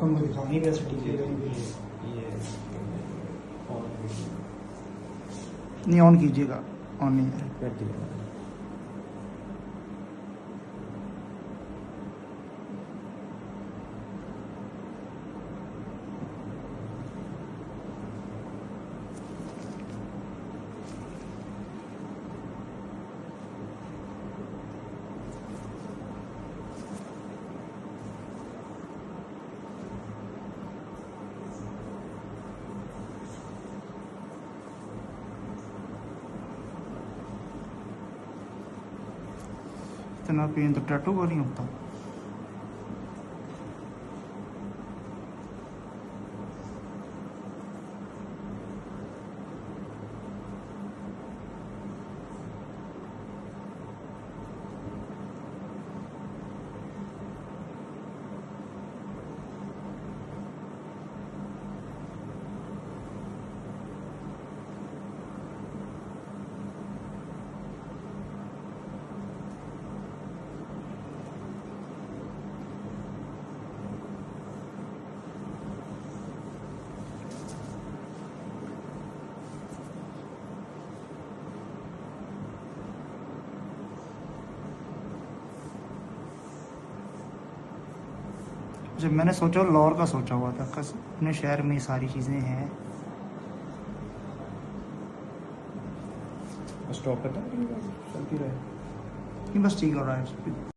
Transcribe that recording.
उनको दिखाओ नहीं वैसे ठीक है नहीं ऑन कीजिएगा, ऑन नहीं है। कर दिया। इतना पेन तो टैटू को नहीं होता। जब मैंने सोचा लाहौर का सोचा हुआ था, अपने शहर में सारी चीज़ें हैं। स्टॉप करता है, चलती रहे। बस ठीक हो रहा है।